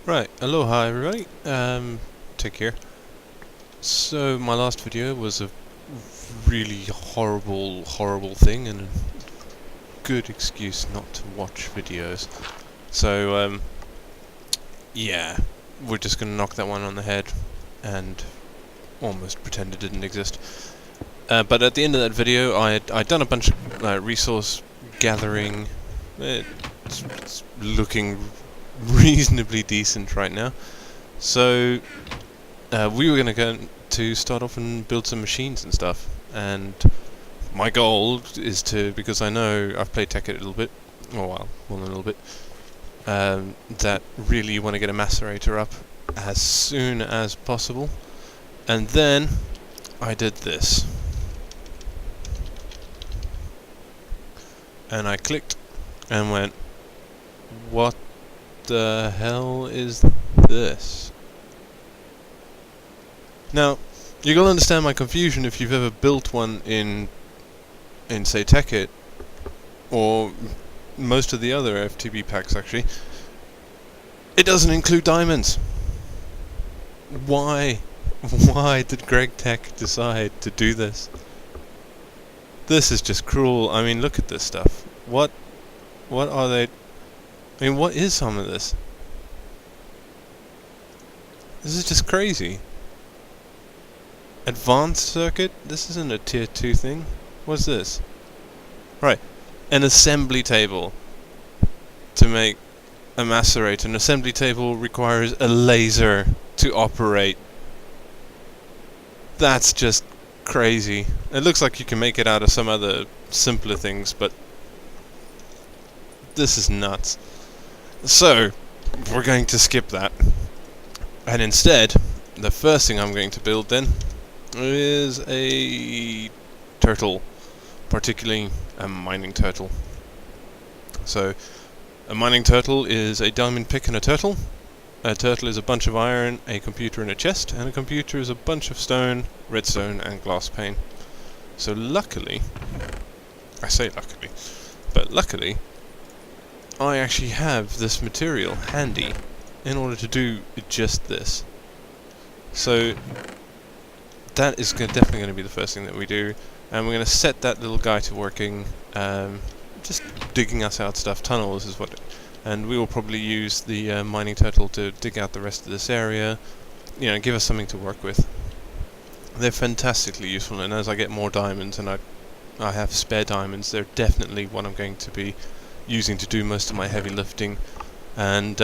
Right, aloha everybody, take care. So my last video was a really horrible thing and a good excuse not to watch videos. So, yeah, we're just gonna knock that one on the head and almost pretend it didn't exist. But at the end of that video I'd done a bunch of resource gathering. It's looking reasonably decent right now. So we were going to start off and build some machines and stuff, and my goal is to, because I know I've played Tekkit a little bit, more than a little bit, that really want to get a macerator up as soon as possible. And then I did this, and I clicked and went, what the hell is this? Now, you'll understand my confusion if you've ever built one in say Tekkit, or most of the other FTB packs actually. It doesn't include diamonds. Why? Why did Greg Tech decide to do this? This is just cruel. I mean, look at this stuff. What are they? I mean, what is some of this? This is just crazy. Advanced circuit? This isn't a tier 2 thing. What's this? Right. An assembly table to make a macerator. An assembly table requires a laser to operate. That's just crazy. It looks like you can make it out of some other simpler things, but this is nuts. So, we're going to skip that. And instead, the first thing I'm going to build then is a turtle, particularly a mining turtle. So, a mining turtle is a diamond pick and a turtle. A turtle is a bunch of iron, a computer and a chest, and a computer is a bunch of stone, redstone and glass pane. So luckily, I say luckily, but luckily, I actually have this material handy in order to do just this. So that is definitely going to be the first thing that we do, and we're going to set that little guy to working, just digging us out stuff. Tunnels is what, and we will probably use the mining turtle to dig out the rest of this area, you know, give us something to work with. They're fantastically useful, and as I get more diamonds and I have spare diamonds, they're definitely what I'm going to be using to do most of my heavy lifting. And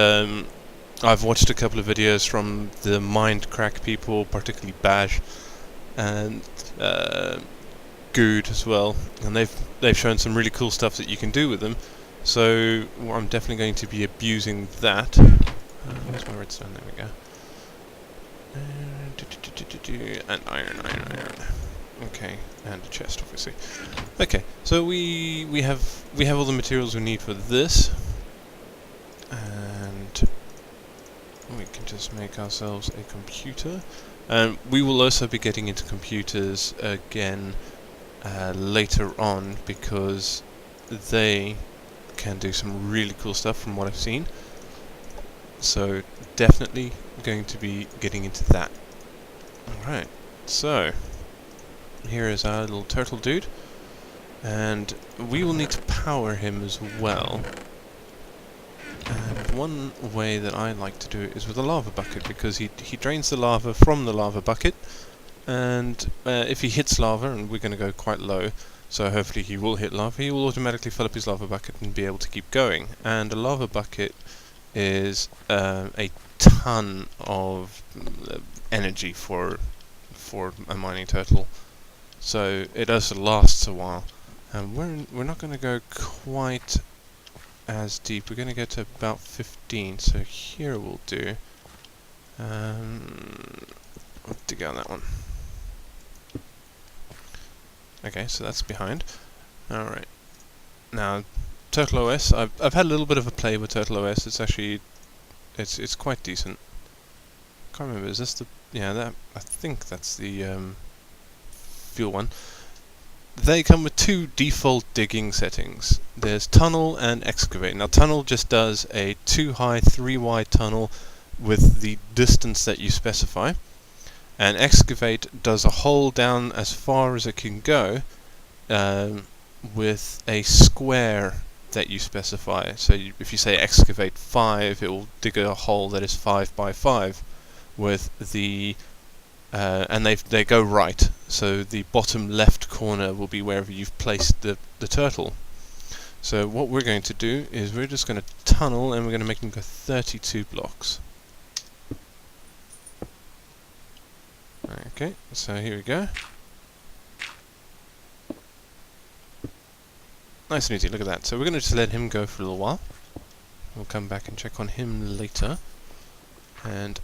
I've watched a couple of videos from the Mindcrack people, particularly Bash and Good as well, and they've shown some really cool stuff that you can do with them. So I'm definitely going to be abusing that. Where's my redstone? There we go. And iron. Okay, and a chest, obviously. Okay, so we have all the materials we need for this, and we can just make ourselves a computer. And we will also be getting into computers again later on, because they can do some really cool stuff from what I've seen. So definitely going to be getting into that. Alright, so here is our little turtle dude, and we will need to power him as well. And one way that I like to do it is with a lava bucket, because he drains the lava from the lava bucket, and if he hits lava, and we're going to go quite low, so hopefully he will hit lava, he will automatically fill up his lava bucket and be able to keep going. And a lava bucket is a ton of energy for a mining turtle, so it also lasts a while. And we're not going to go quite as deep. We're going to go to about 15, so here we'll do. We'll dig out that one. Okay, so that's behind. Alright. Now, Turtle OS, I've had a little bit of a play with Turtle OS. It's actually, it's quite decent. Can't remember, is this the, yeah, that, I think that's the fuel one. They come with two default digging settings. There's tunnel and excavate. Now tunnel just does a 2 high 3 wide tunnel with the distance that you specify, and excavate does a hole down as far as it can go with a square that you specify. So if you say excavate 5, it will dig a hole that is 5 by 5 with the and they go right, so the bottom left corner will be wherever you've placed the turtle. So what we're going to do is we're just going to tunnel, and we're going to make them go 32 blocks. Okay, so here we go. Nice and easy, look at that. So we're going to just let him go for a little while. We'll come back and check on him later. And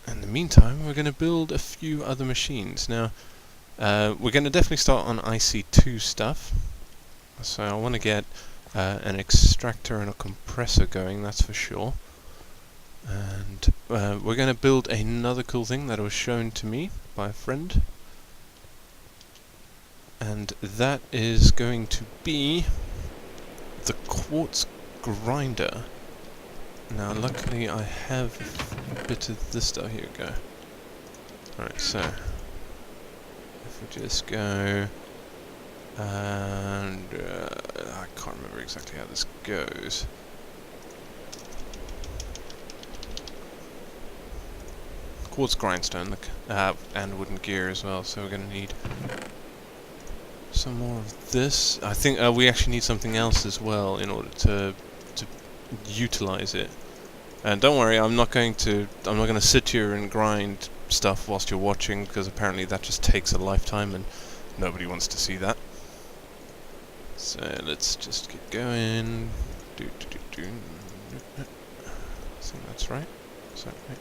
in the meantime, we're going to build a few other machines. Now, we're going to definitely start on IC2 stuff. So I want to get an extractor and a compressor going, that's for sure. And we're going to build another cool thing that was shown to me by a friend. And that is going to be the Quartz Grinder. Now, luckily, I have a bit of this stuff. Here we go. Alright, so if we just go, and I can't remember exactly how this goes. Quartz grindstone, look, and wooden gear as well. So we're going to need some more of this. I think we actually need something else as well in order to utilize it. And don't worry, I'm not going to sit here and grind stuff whilst you're watching, because apparently that just takes a lifetime and nobody wants to see that. So let's just get going. I think that's right. Is that right?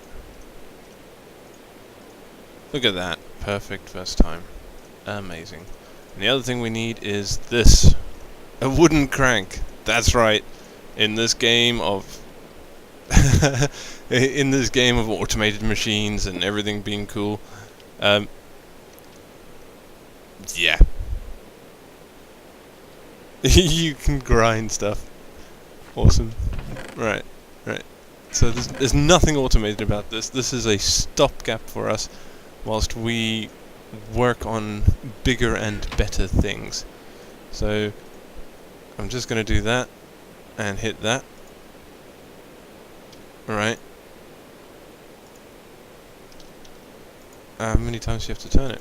Look at that. Perfect first time. Amazing. And the other thing we need is this. A wooden crank. That's right. In this game of automated machines and everything being cool, yeah, you can grind stuff. Awesome. Right. So there's nothing automated about this. This is a stopgap for us whilst we work on bigger and better things. So I'm just going to do that and hit that. Alright. How many times do you have to turn it?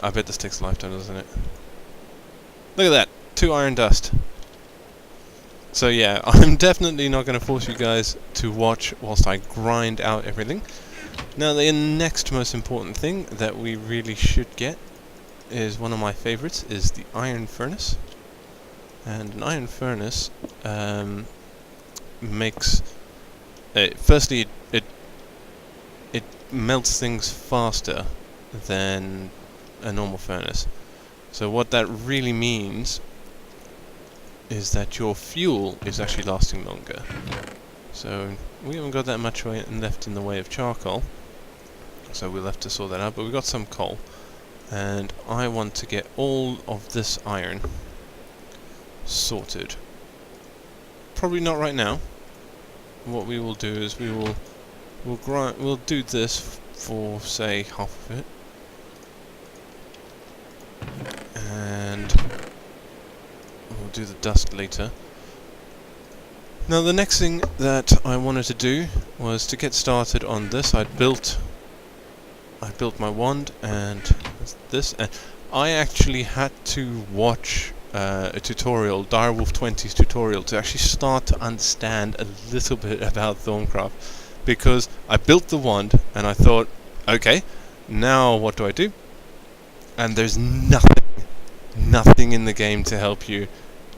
I bet this takes a lifetime, doesn't it? Look at that! 2 iron dust. So yeah, I'm definitely not going to force you guys to watch whilst I grind out everything. Now the next most important thing that we really should get is one of my favorites, is the iron furnace. And an iron furnace makes firstly it melts things faster than a normal furnace. So what that really means is that your fuel is actually lasting longer. So we haven't got that much left in the way of charcoal, so we'll have to sort that out, but we've got some coal. And I want to get all of this iron sorted. Probably not right now. What we will do is we'll do this for, say, half of it. And we'll do the dust later. Now the next thing that I wanted to do was to get started on this. I built my wand and this, and I actually had to watch a tutorial, Direwolf 20's tutorial, to actually start to understand a little bit about Thorncraft, because I built the wand and I thought, okay, now what do I do? And there's nothing in the game to help you.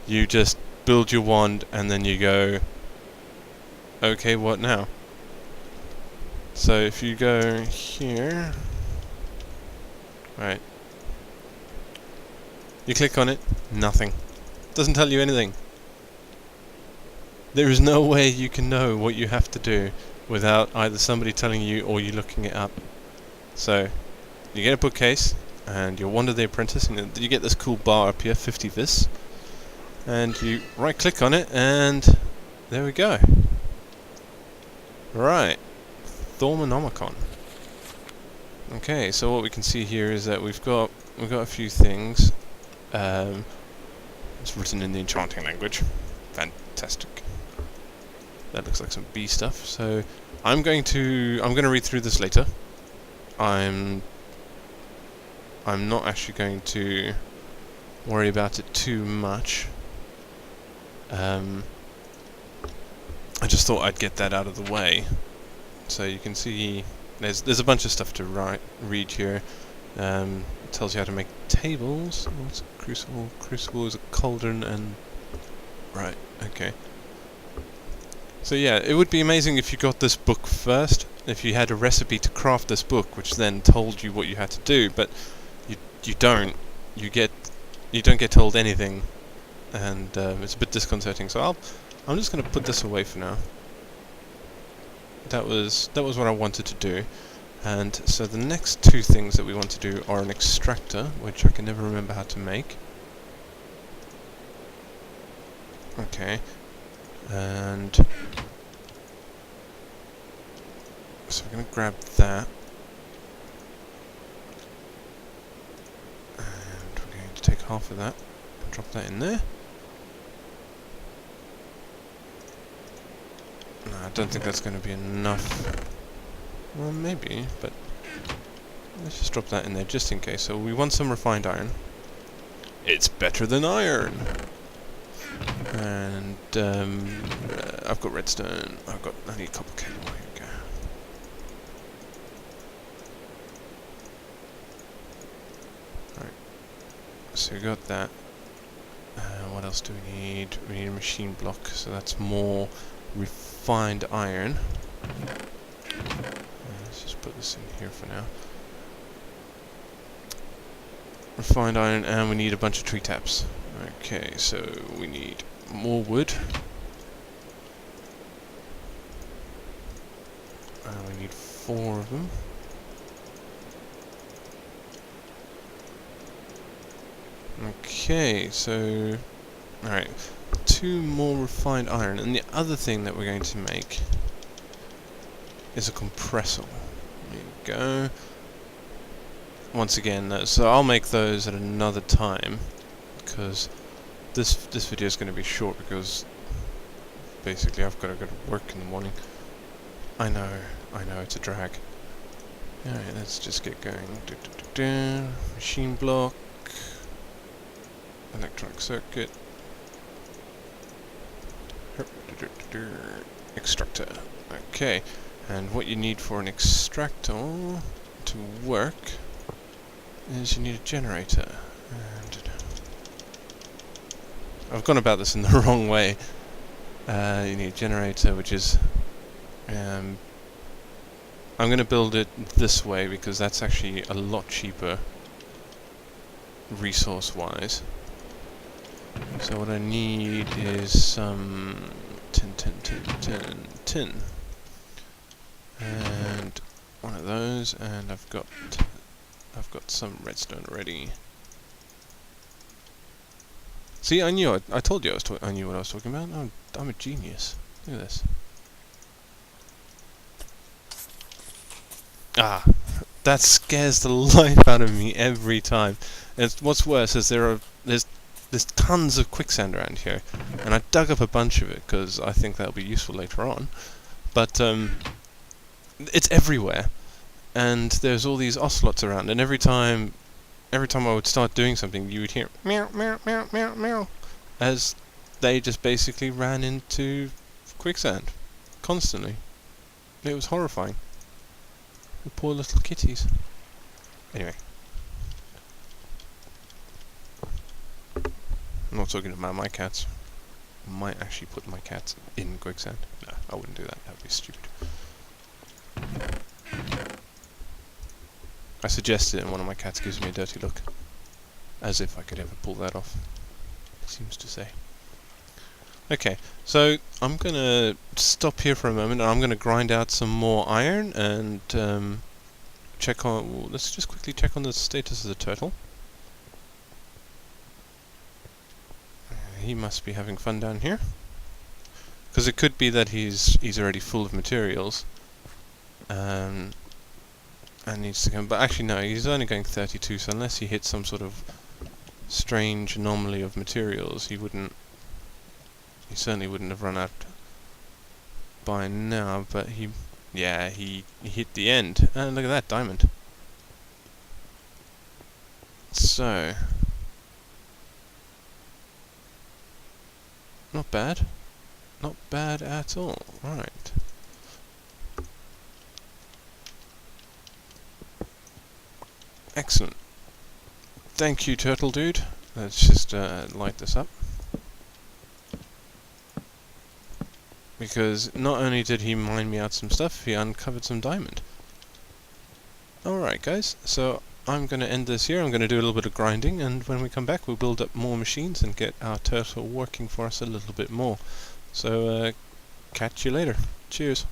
You just build your wand and then you go, okay, what now? So if you go here, right, you click on it, nothing. Doesn't tell you anything. There is no way you can know what you have to do without either somebody telling you or you looking it up. So you get a bookcase, and you're Wanda the Apprentice, and you get this cool bar up here, 50 vis, and you right click on it, and there we go. Right, Thormonomicon. Okay, so what we can see here is that we've got a few things. It's written in the enchanting language. Fantastic. That looks like some bee stuff. So I'm going to read through this later. I'm not actually going to worry about it too much. I just thought I'd get that out of the way. So you can see there's a bunch of stuff to read here. It tells you how to make tables. What's a crucible? Crucible is a cauldron and... Right, okay. So yeah, it would be amazing if you got this book first, if you had a recipe to craft this book, which then told you what you had to do, but you don't. You don't get told anything, and it's a bit disconcerting. So I'm just going to put this away for now. That was what I wanted to do. And so the next two things that we want to do are an extractor, which I can never remember how to make. Okay. And so we're going to grab that. And we're going to take half of that and drop that in there. No, I don't think that's going to be enough. Well, maybe, but let's just drop that in there just in case. So we want some refined iron. It's better than iron! And I've got redstone. I need copper cable. Here we go. Alright. So we got that. What else do we need? We need a machine block, so that's more refined iron. Let's just put this in here for now. Refined iron, and we need a bunch of tree taps. Okay, so we need more wood. And we need 4 of them. Okay, so... Alright, 2 more refined iron, and the other thing that we're going to make is a compressor. There you go. Once again, so I'll make those at another time, because this video is going to be short, because basically I've got to go to work in the morning. I know, it's a drag. Alright, let's just get going. Machine block, electronic circuit, extractor. Okay, and what you need for an extractor to work is you need a generator. And I've gone about this in the wrong way. You need a generator, which is I'm going to build it this way because that's actually a lot cheaper resource-wise. So what I need is some tin, and one of those, and I've got some redstone already. See, I knew I told you I knew what I was talking about. I'm a genius. Look at this. Ah, that scares the life out of me every time. And what's worse is there's tons of quicksand around here, and I dug up a bunch of it because I think that'll be useful later on. But it's everywhere, and there's all these ocelots around, and every time I would start doing something, you would hear meow meow meow meow meow, as they just basically ran into quicksand constantly. It was horrifying. The poor little kitties. Anyway. I'm not talking about my cats. I might actually put my cats in quicksand. No, I wouldn't do that. That would be stupid. I suggest it and one of my cats gives me a dirty look. As if I could ever pull that off. It seems to say. Okay, so I'm going to stop here for a moment and I'm going to grind out some more iron and check on. Let's just quickly check on the status of the turtle. He must be having fun down here, because it could be that he's already full of materials, and needs to come. But actually, no, he's only going 32. So unless he hits some sort of strange anomaly of materials, he certainly wouldn't have run out by now. But he hit the end, and look at that diamond. So not bad at all. Right. Excellent. Thank you, turtle dude. Let's just light this up. Because not only did he mine me out some stuff, he uncovered some diamond. Alright guys, so I'm going to end this here. I'm going to do a little bit of grinding, and when we come back we'll build up more machines and get our turtle working for us a little bit more. So catch you later. Cheers.